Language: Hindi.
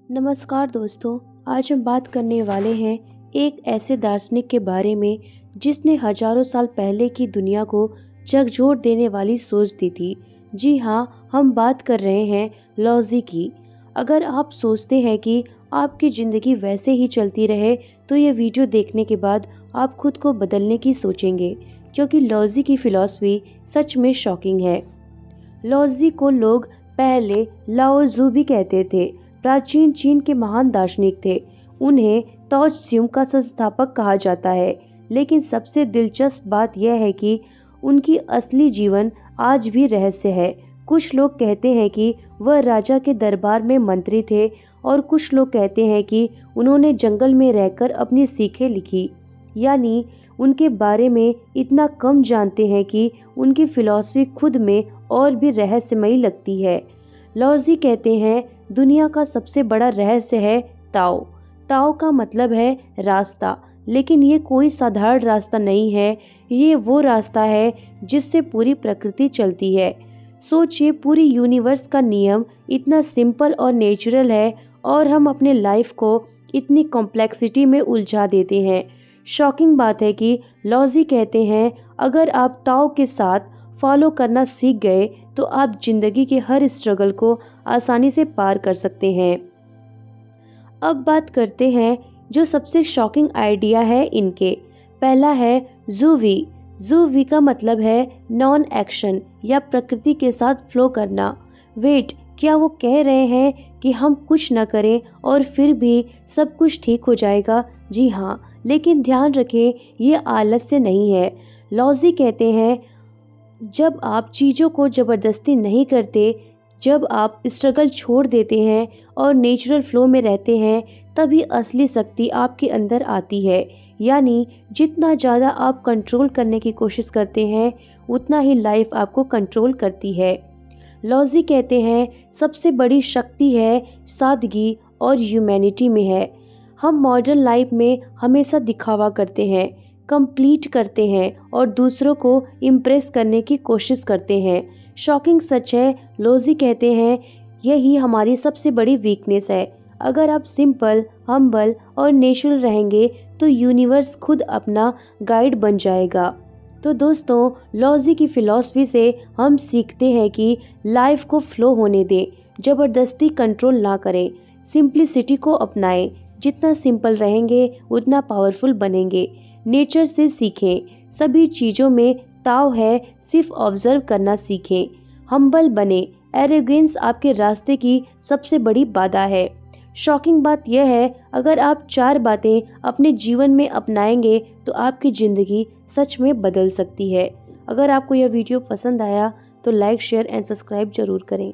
नमस्कार दोस्तों। आज हम बात करने वाले हैं एक ऐसे दार्शनिक के बारे में जिसने हजारों साल पहले की दुनिया को झकझोर देने वाली सोच दी थी। जी हाँ, हम बात कर रहे हैं लॉजी की। अगर आप सोचते हैं कि आपकी ज़िंदगी वैसे ही चलती रहे तो ये वीडियो देखने के बाद आप खुद को बदलने की सोचेंगे, क्योंकि लॉजी की फ़िलॉसफी सच में शॉकिंग है। लॉजी को लोग पहले लाओ जू भी कहते थे। प्राचीन चीन के महान दार्शनिक थे। उन्हें ताओत्से का संस्थापक कहा जाता है। लेकिन सबसे दिलचस्प बात यह है कि उनकी असली जीवन आज भी रहस्य है। कुछ लोग कहते हैं कि वह राजा के दरबार में मंत्री थे और कुछ लोग कहते हैं कि उन्होंने जंगल में रहकर अपनी सीखें लिखी। यानी उनके बारे में इतना कम जानते हैं कि उनकी फ़िलॉसफी खुद में और भी रहस्यमयी लगती है। लॉजी कहते हैं दुनिया का सबसे बड़ा रहस्य है ताओ। ताओ का मतलब है रास्ता, लेकिन ये कोई साधारण रास्ता नहीं है। ये वो रास्ता है जिससे पूरी प्रकृति चलती है। सोचिए, पूरी यूनिवर्स का नियम इतना सिंपल और नेचुरल है और हम अपने लाइफ को इतनी कॉम्प्लेक्सिटी में उलझा देते हैं। शॉकिंग बात है कि लॉजी कहते हैं अगर आप ताओ के साथ फॉलो करना सीख गए तो आप जिंदगी के हर स्ट्रगल को आसानी से पार कर सकते हैं। अब बात करते हैं जो सबसे शॉकिंग आइडिया है इनके। पहला है जूवी। जूवी का मतलब है नॉन एक्शन या प्रकृति के साथ फ्लो करना। वेट, क्या वो कह रहे हैं कि हम कुछ न करें और फिर भी सब कुछ ठीक हो जाएगा? जी हाँ, लेकिन ध्यान रखें, ये आलस्य नहीं है। लॉजी कहते हैं जब आप चीज़ों को ज़बरदस्ती नहीं करते, जब आप स्ट्रगल छोड़ देते हैं और नेचुरल फ्लो में रहते हैं, तभी असली शक्ति आपके अंदर आती है। यानी जितना ज़्यादा आप कंट्रोल करने की कोशिश करते हैं, उतना ही लाइफ आपको कंट्रोल करती है। लॉजी कहते हैं सबसे बड़ी शक्ति है सादगी और ह्यूमैनिटी में है। हम मॉडर्न लाइफ में हमेशा दिखावा करते हैं, कंप्लीट करते हैं और दूसरों को इम्प्रेस करने की कोशिश करते हैं। शॉकिंग सच है, लॉजी कहते हैं यही हमारी सबसे बड़ी वीकनेस है। अगर आप सिंपल, हम्बल और नेचुरल रहेंगे तो यूनिवर्स खुद अपना गाइड बन जाएगा। तो दोस्तों, लॉजी की फ़िलॉसफी से हम सीखते हैं कि लाइफ को फ्लो होने दें, ज़बरदस्ती कंट्रोल ना करें, सिंप्लिसिटी को अपनाएं। जितना सिंपल रहेंगे उतना पावरफुल बनेंगे। नेचर से सीखें, सभी चीज़ों में ताओ है, सिर्फ ऑब्जर्व करना सीखें। हम्बल बने, एरोगेंस आपके रास्ते की सबसे बड़ी बाधा है। शॉकिंग बात यह है, अगर आप 4 बातें अपने जीवन में अपनाएंगे तो आपकी ज़िंदगी सच में बदल सकती है। अगर आपको यह वीडियो पसंद आया तो लाइक, शेयर एंड सब्सक्राइब जरूर करें।